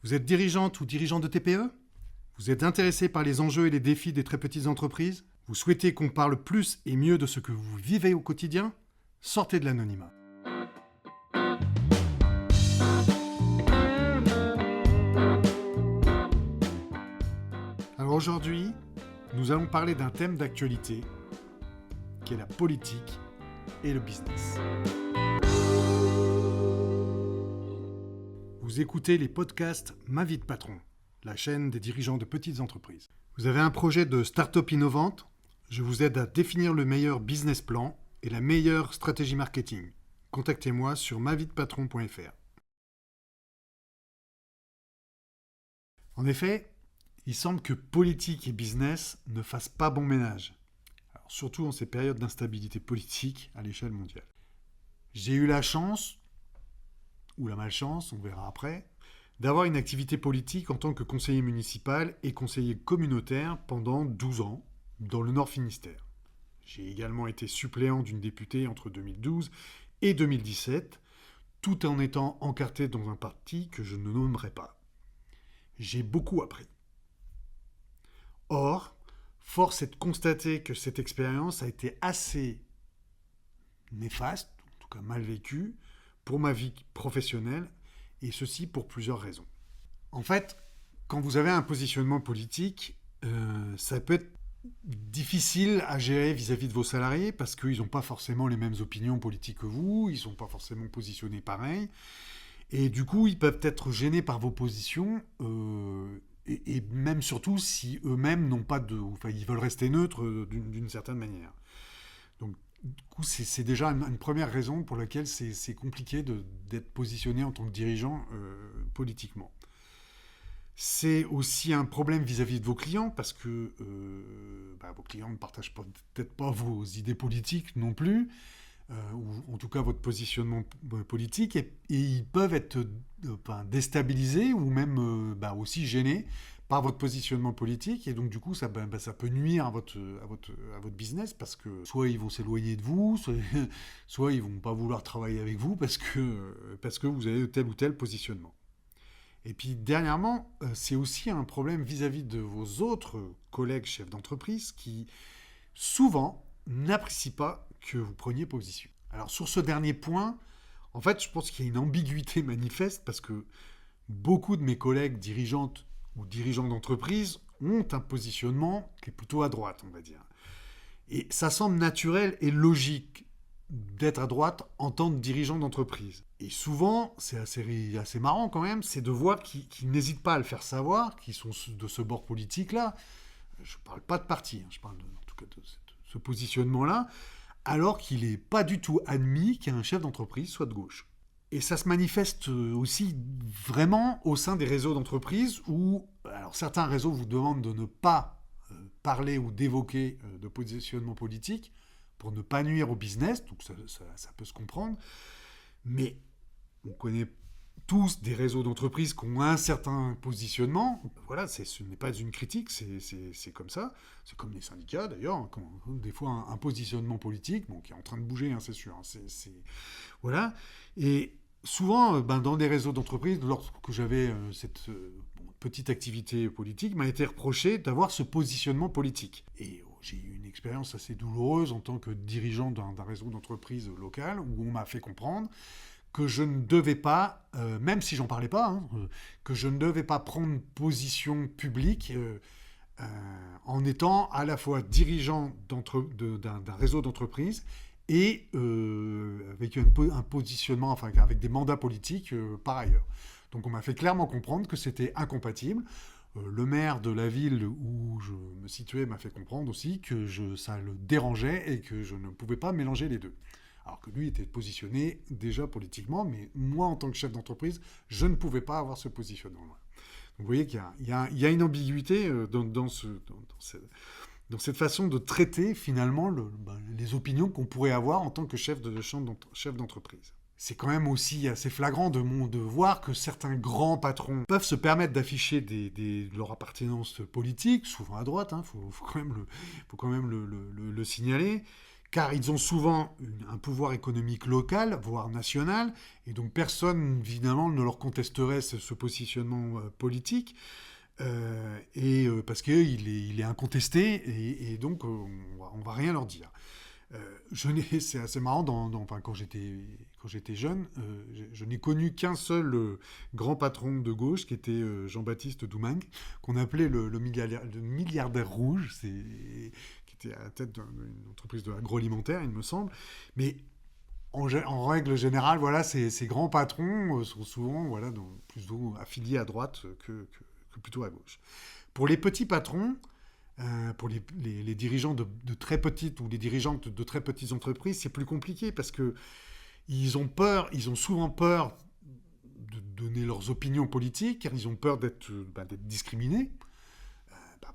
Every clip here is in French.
Vous êtes dirigeante ou dirigeant de TPE? Vous êtes intéressé par les enjeux et les défis des très petites entreprises? Vous souhaitez qu'on parle plus et mieux de ce que vous vivez au quotidien? Sortez de l'anonymat. Alors aujourd'hui, nous allons parler d'un thème d'actualité qui est la politique et le business. Vous écoutez les podcasts Ma vie de patron, la chaîne des dirigeants de petites entreprises. Vous avez un projet de start-up innovante? Je vous aide à définir le meilleur business plan et la meilleure stratégie marketing. Contactez-moi sur mavidepatron.fr. En effet, il semble que politique et business ne fassent pas bon ménage. Alors, surtout en ces périodes d'instabilité politique à l'échelle mondiale. J'ai eu la chance, ou la malchance, on verra après, d'avoir une activité politique en tant que conseiller municipal et conseiller communautaire pendant 12 ans dans le Nord Finistère. J'ai également été suppléant d'une députée entre 2012 et 2017, tout en étant encarté dans un parti que je ne nommerai pas. J'ai beaucoup appris. Or, force est de constater que cette expérience a été assez néfaste, en tout cas mal vécue, pour ma vie professionnelle, et ceci pour plusieurs raisons. En fait, quand vous avez un positionnement politique, ça peut être difficile à gérer vis-à-vis de vos salariés, parce qu'ils n'ont pas forcément les mêmes opinions politiques que vous, ils ne sont pas forcément positionnés pareil, et du coup, ils peuvent être gênés par vos positions, et même surtout si eux-mêmes n'ont pas de... Enfin, ils veulent rester neutres d'une certaine manière. Donc, du coup, c'est déjà une première raison pour laquelle c'est compliqué d'être positionné en tant que dirigeant politiquement. C'est aussi un problème vis-à-vis de vos clients, parce que vos clients ne partagent peut-être pas vos idées politiques non plus, ou en tout cas votre positionnement politique, et ils peuvent être déstabilisés ou même aussi gênés par votre positionnement politique, et donc du coup ça peut nuire à votre business, parce que soit ils vont s'éloigner de vous, soit ils vont pas vouloir travailler avec vous parce que vous avez tel ou tel positionnement. Et puis dernièrement, c'est aussi un problème vis-à-vis de vos autres collègues chefs d'entreprise qui souvent n'apprécient pas que vous preniez position. Alors sur ce dernier point, en fait je pense qu'il y a une ambiguïté manifeste, parce que beaucoup de mes collègues dirigeantes ou dirigeants d'entreprise ont un positionnement qui est plutôt à droite, on va dire. Et ça semble naturel et logique d'être à droite en tant que dirigeant d'entreprise. Et souvent, c'est assez marrant quand même, c'est de voir qu'ils n'hésitent pas à le faire savoir, qu'ils sont de ce bord politique-là. Je ne parle pas de parti, je parle en tout cas de ce positionnement-là, alors qu'il n'est pas du tout admis qu'un chef d'entreprise soit de gauche. Et ça se manifeste aussi vraiment au sein des réseaux d'entreprise où, alors certains réseaux vous demandent de ne pas parler ou d'évoquer de positionnement politique pour ne pas nuire au business, donc ça peut se comprendre, mais on connaît tous des réseaux d'entreprise qui ont un certain positionnement. Voilà, ce n'est pas une critique, c'est comme ça. C'est comme les syndicats d'ailleurs, hein, des fois un positionnement politique, qui est en train de bouger, hein, c'est sûr. Hein, voilà. Et souvent, dans des réseaux d'entreprise, lorsque j'avais cette petite activité politique, m'a été reproché d'avoir ce positionnement politique. Et j'ai eu une expérience assez douloureuse en tant que dirigeant d'un réseau d'entreprise local, où on m'a fait comprendre que je ne devais pas, même si j'en parlais pas, que je ne devais pas prendre position publique en étant à la fois dirigeant d'un réseau d'entreprise et avec un positionnement, enfin avec des mandats politiques par ailleurs. Donc on m'a fait clairement comprendre que c'était incompatible. Le maire de la ville où je me situais m'a fait comprendre aussi que ça le dérangeait et que je ne pouvais pas mélanger les deux. Alors que lui était positionné déjà politiquement, mais moi, en tant que chef d'entreprise, je ne pouvais pas avoir ce positionnement-là. Donc vous voyez qu'il y a une ambiguïté dans cette façon de traiter finalement les opinions qu'on pourrait avoir en tant que chef d'entreprise. C'est quand même aussi assez flagrant de voir que certains grands patrons peuvent se permettre d'afficher leur appartenance politique, souvent à droite, faut quand même le signaler, car ils ont souvent un pouvoir économique local, voire national, et donc personne, évidemment, ne leur contesterait ce positionnement politique, parce qu'il est incontesté, et donc on va rien leur dire. C'est assez marrant, enfin, quand j'étais jeune, je n'ai connu qu'un seul grand patron de gauche, qui était Jean-Baptiste Doumenc, qu'on appelait le milliardaire rouge, qui était à la tête d'une entreprise de l'agroalimentaire, il me semble. Mais en règle générale, voilà, ces grands patrons sont souvent, voilà, plutôt affiliés à droite que plutôt à gauche. Pour les petits patrons, pour les dirigeants de très petites ou les dirigeantes de très petites entreprises, c'est plus compliqué parce que ils ont souvent peur de donner leurs opinions politiques, car ils ont peur d'être discriminés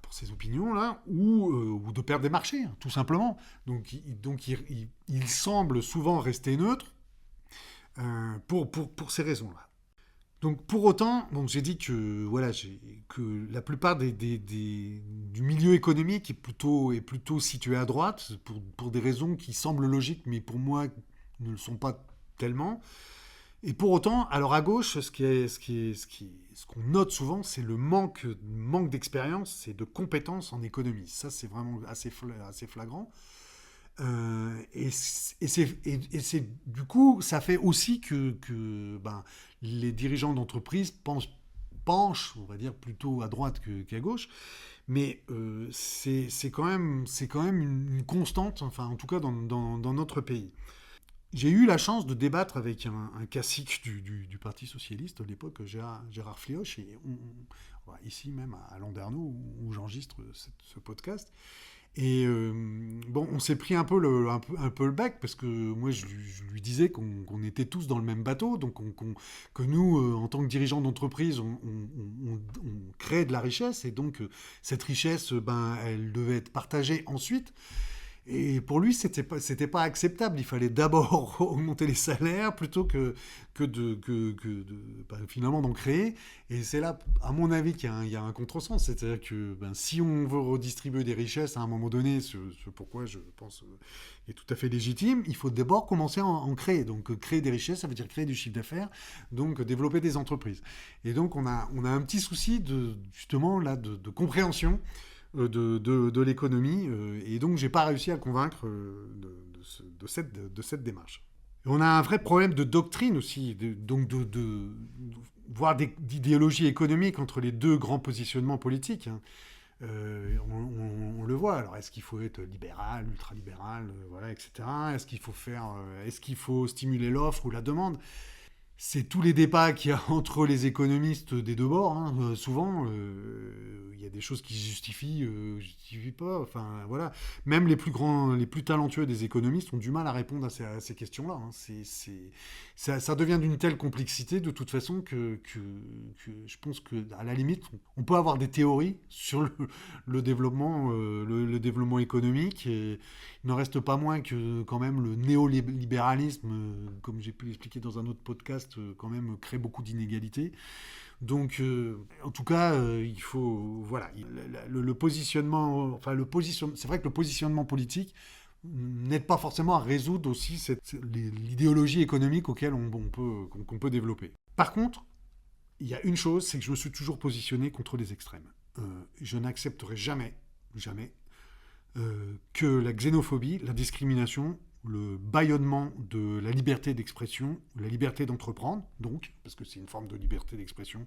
pour ces opinions-là, ou de perdre des marchés, hein, tout simplement. Donc ils semblent souvent rester neutres pour ces raisons-là. Donc pour autant, donc j'ai dit que voilà, que la plupart du milieu économique est plutôt situé à droite pour des raisons qui semblent logiques, mais pour moi ne le sont pas tellement. Et pour autant, alors à gauche, ce qu'on note souvent, c'est le manque d'expérience et de compétences en économie. Ça, c'est vraiment assez flagrant. Du coup, ça fait aussi que les dirigeants d'entreprise penchent, on va dire, plutôt à droite qu'à gauche. Mais c'est quand même une constante, enfin, en tout cas dans notre pays. J'ai eu la chance de débattre avec un classique du Parti Socialiste à l'époque, Gérard Flioche, et ici même à Landerneau, où j'enregistre ce podcast. Et on s'est pris un peu le bec, parce que moi je lui disais qu'on était tous dans le même bateau, donc que nous, en tant que dirigeants d'entreprise, on crée de la richesse, et donc cette richesse, elle devait être partagée ensuite. Et pour lui, c'était pas acceptable. Il fallait d'abord augmenter les salaires plutôt que finalement d'en créer. Et c'est là, à mon avis, qu'il y a un contresens. C'est-à-dire que si on veut redistribuer des richesses à un moment donné, ce pourquoi je pense est tout à fait légitime, il faut d'abord commencer à en créer. Donc créer des richesses, ça veut dire créer du chiffre d'affaires, donc développer des entreprises. Et donc on a un petit souci justement là de compréhension de l'économie, et donc j'ai pas réussi à le convaincre de cette démarche. Et on a un vrai problème de doctrine aussi, voire d'idéologie économique entre les deux grands positionnements politiques, hein. On le voit. Alors, est-ce qu'il faut être libéral, ultralibéral, voilà, etc. Est-ce qu'il faut stimuler l'offre ou la demande? C'est tous les débats qu'il y a entre les économistes des deux bords, hein. Souvent, il y a des choses qui se justifient pas. Enfin, voilà. Même les plus talentueux des économistes ont du mal à répondre à ces questions-là, hein. Ça devient d'une telle complexité, de toute façon, que je pense qu'à la limite, on peut avoir des théories sur le développement, le développement économique. Et il n'en reste pas moins que, quand même, le néolibéralisme, comme j'ai pu l'expliquer dans un autre podcast, quand même crée beaucoup d'inégalités. Donc, en tout cas, il faut, voilà, le positionnement, c'est vrai que le positionnement politique n'aide pas forcément à résoudre aussi l'idéologie économique qu'on peut développer. Par contre, il y a une chose, c'est que je me suis toujours positionné contre les extrêmes. Je n'accepterai jamais, jamais, que la xénophobie, la discrimination, le bâillonnement de la liberté d'expression, la liberté d'entreprendre, donc, parce que c'est une forme de liberté d'expression,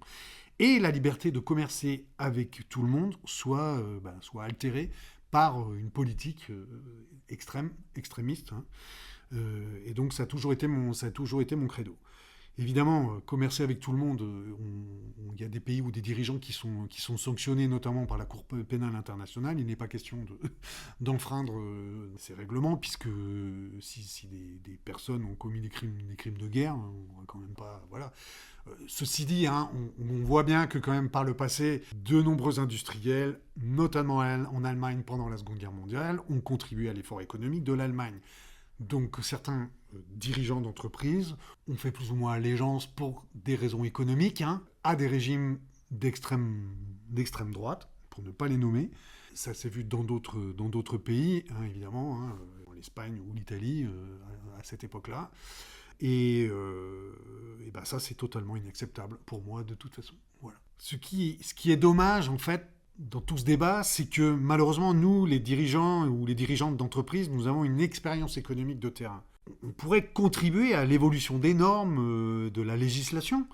et la liberté de commercer avec tout le monde soit altérée par une politique extrémiste, hein. Et donc ça a toujours été mon credo. Évidemment, commercer avec tout le monde, il y a des pays ou des dirigeants qui sont sanctionnés, notamment par la Cour pénale internationale. Il n'est pas question d'enfreindre ces règlements, puisque si des personnes ont commis des crimes de guerre, on va quand même pas... Voilà. Ceci dit, hein, on voit bien que quand même par le passé, de nombreux industriels, notamment en Allemagne pendant la Seconde Guerre mondiale, ont contribué à l'effort économique de l'Allemagne. Donc certains dirigeants d'entreprise ont fait plus ou moins allégeance pour des raisons économiques, hein, à des régimes d'extrême droite, pour ne pas les nommer. Ça s'est vu dans d'autres pays, hein, évidemment, hein, l'Espagne ou l'Italie à cette époque-là. Et ben ça, c'est totalement inacceptable pour moi de toute façon. Voilà. Ce qui est dommage, en fait, dans tout ce débat, c'est que malheureusement, nous, les dirigeants ou les dirigeantes d'entreprise, nous avons une expérience économique de terrain. On pourrait contribuer à l'évolution des normes, de la législation,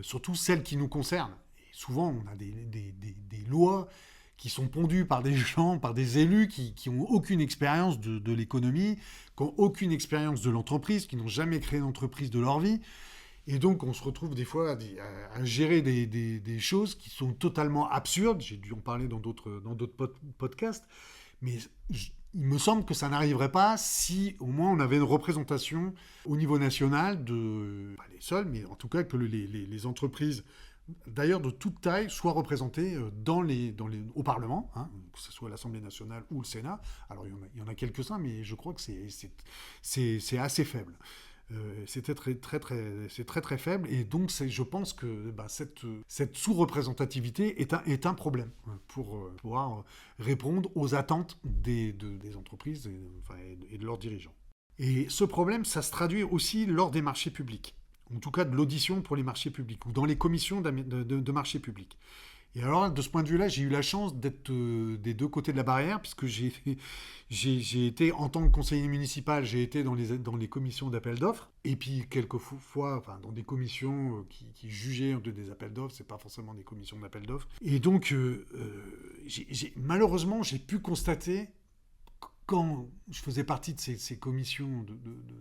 surtout celles qui nous concernent. Et souvent, on a des lois qui sont pondues par des gens, par des élus qui n'ont aucune expérience de l'économie, qui n'ont aucune expérience de l'entreprise, qui n'ont jamais créé d'entreprise de leur vie. Et donc, on se retrouve des fois à gérer des choses qui sont totalement absurdes. J'ai dû en parler dans d'autres podcasts. Mais il me semble que ça n'arriverait pas si, au moins, on avait une représentation au niveau national pas les seules, mais en tout cas que les entreprises, d'ailleurs de toute taille, soient représentées au Parlement, hein, que ce soit l'Assemblée nationale ou le Sénat. Alors, il y en a quelques-uns, mais je crois que c'est assez faible. C'est très très faible, et donc je pense que cette sous-représentativité est un problème pour pouvoir répondre aux attentes des entreprises et de leurs dirigeants. Et ce problème, ça se traduit aussi lors des marchés publics, en tout cas de l'audition pour les marchés publics, ou dans les commissions de marchés publics. Et alors, de ce point de vue-là, j'ai eu la chance d'être des deux côtés de la barrière, puisque j'ai été, en tant que conseiller municipal, j'ai été dans les commissions d'appel d'offres, et puis quelques fois, dans des commissions qui jugeaient des appels d'offres, c'est pas forcément des commissions d'appel d'offres. Et donc, malheureusement, j'ai pu constater, quand je faisais partie de ces commissions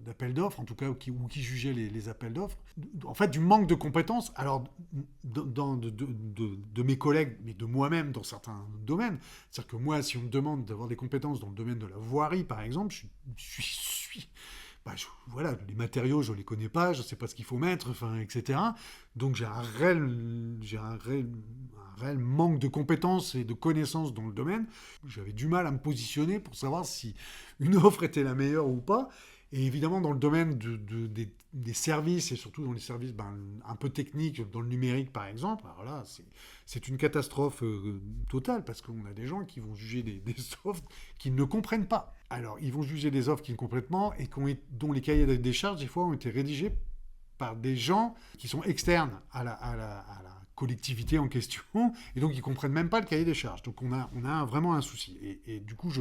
d'appel d'offres, en tout cas, qui jugeaient les appels d'offres, en fait, du manque de compétences, alors, de mes collègues, mais de moi-même dans certains domaines. C'est-à-dire que moi, si on me demande d'avoir des compétences dans le domaine de la voirie, par exemple, voilà, les matériaux, je ne les connais pas, je ne sais pas ce qu'il faut mettre, etc. Donc j'ai un réel manque de compétences et de connaissances dans le domaine. J'avais du mal à me positionner pour savoir si une offre était la meilleure ou pas. Et évidemment, dans le domaine des services, et surtout dans les services un peu techniques, dans le numérique par exemple, alors là, c'est une catastrophe totale, parce qu'on a des gens qui vont juger des offres qu'ils ne comprennent pas. Alors, ils vont juger des offres qu'ils ne comprennent pas, et dont les cahiers des charges, des fois, ont été rédigés par des gens qui sont externes à la collectivité en question, et donc ils ne comprennent même pas le cahier des charges. Donc on a vraiment un souci. Et du coup, je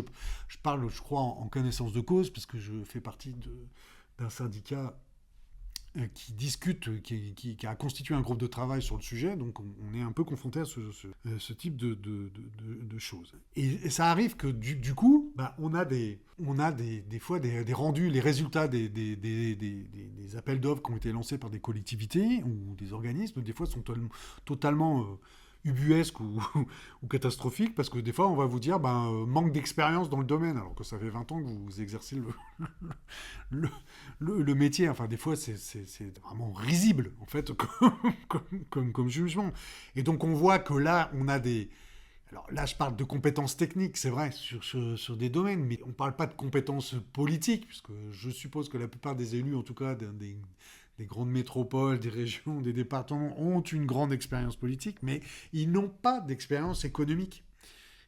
parle, je crois, en connaissance de cause, parce que je fais partie d'un syndicat qui discute, qui a constitué un groupe de travail sur le sujet, donc on est un peu confronté à ce type de choses. Et ça arrive que du coup, on a des fois des rendus, les résultats des appels d'offres qui ont été lancés par des collectivités ou des organismes, des fois sont totalement ubuesque ou catastrophique, parce que des fois on va vous dire manque d'expérience dans le domaine, alors que ça fait 20 ans que vous exercez le métier. Enfin, des fois c'est vraiment risible en fait comme jugement. Et donc on voit que là on a alors là je parle de compétences techniques, c'est vrai, sur des domaines, mais on ne parle pas de compétences politiques, puisque je suppose que la plupart des élus, en tout cas des grandes métropoles, des régions, des départements, ont une grande expérience politique, mais ils n'ont pas d'expérience économique.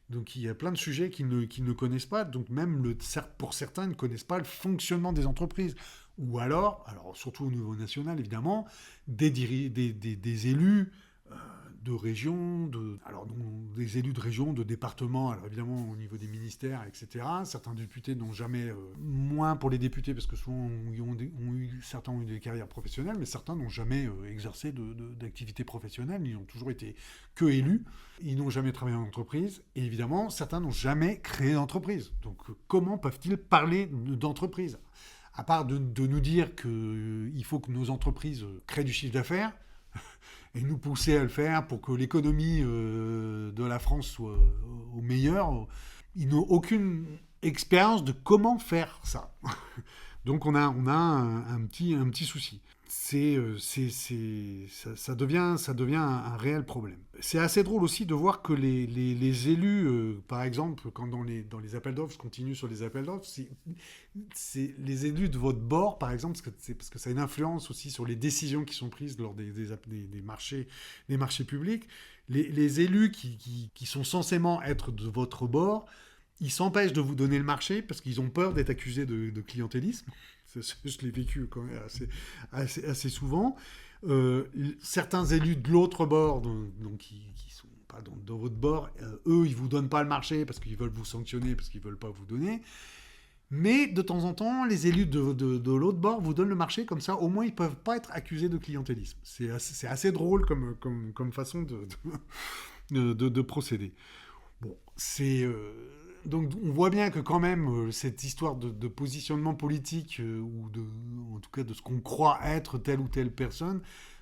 Donc il y a plein de sujets qu'ils ne connaissent pas, donc même pour certains, ils ne connaissent pas le fonctionnement des entreprises. Ou alors surtout au niveau national évidemment, des élus de région, des élus de région, de département, alors évidemment au niveau des ministères, etc. Certains députés n'ont jamais, moins pour les députés, parce que souvent certains ont eu des carrières professionnelles, mais certains n'ont jamais exercé d'activité professionnelle, ils ont toujours été que élus, ils n'ont jamais travaillé en entreprise, et évidemment certains n'ont jamais créé d'entreprise. Donc comment peuvent-ils parler d'entreprise ? À part de nous dire qu'il faut que nos entreprises créent du chiffre d'affaires, et nous pousser à le faire pour que l'économie de la France soit au meilleur. Ils n'ont aucune expérience de comment faire ça. Donc on a un petit souci. Ça devient un réel problème. C'est assez drôle aussi de voir que les élus, par exemple, quand dans les appels d'offres, je continue sur les appels d'offres, c'est les élus de votre bord, par exemple, parce que ça a une influence aussi sur les décisions qui sont prises lors des marchés publics. Les élus qui sont censément être de votre bord, Ils s'empêchent de vous donner le marché parce qu'ils ont peur d'être accusés de clientélisme. Je l'ai vécu quand même assez souvent. Certains élus de l'autre bord, donc qui sont pas dans votre bord, eux, ils vous donnent pas le marché parce qu'ils veulent vous sanctionner, parce qu'ils veulent pas vous donner. Mais de temps en temps, les élus de l'autre bord vous donnent le marché, comme ça, au moins, ils peuvent pas être accusés de clientélisme. C'est assez drôle comme façon de procéder. Bon, donc on voit bien que quand même, cette histoire de positionnement politique, ou en tout cas de ce qu'on croit être telle ou telle personne,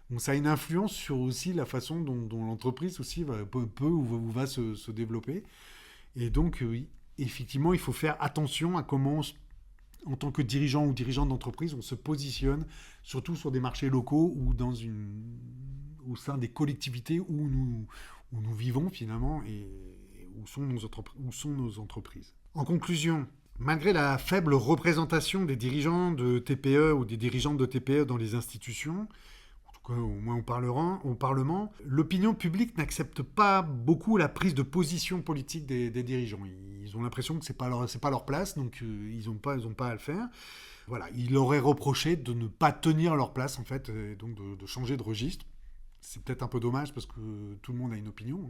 bon, ça a une influence sur aussi la façon dont l'entreprise aussi peut ou va se développer. Et donc, oui, effectivement, il faut faire attention à comment, en tant que dirigeant ou dirigeante d'entreprise, on se positionne, surtout sur des marchés locaux ou au sein des collectivités où nous vivons finalement et où sont nos entreprises. En conclusion, malgré la faible représentation des dirigeants de TPE ou des dirigeantes de TPE dans les institutions, au moins au Parlement, l'opinion publique n'accepte pas beaucoup la prise de position politique des dirigeants. Ils ont l'impression que c'est pas leur place, donc ils ont pas à le faire. Voilà, ils leur auraient reproché de ne pas tenir leur place, en fait, et donc de changer de registre. C'est peut-être un peu dommage parce que tout le monde a une opinion,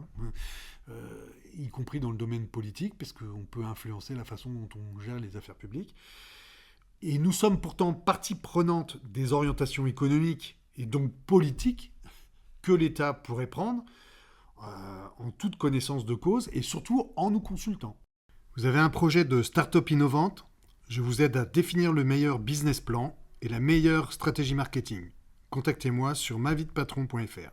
y compris dans le domaine politique, parce qu'on peut influencer la façon dont on gère les affaires publiques. Et nous sommes pourtant partie prenante des orientations économiques et donc politique que l'État pourrait prendre en toute connaissance de cause et surtout en nous consultant. Vous avez un projet de start-up innovante? Je vous aide à définir le meilleur business plan et la meilleure stratégie marketing. Contactez-moi sur maviedepatron.fr.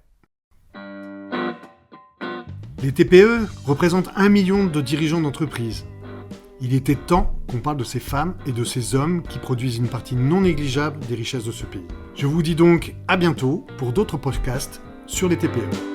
Les TPE représentent 1 million de dirigeants d'entreprise. Il était temps qu'on parle de ces femmes et de ces hommes qui produisent une partie non négligeable des richesses de ce pays. Je vous dis donc à bientôt pour d'autres podcasts sur les TPE.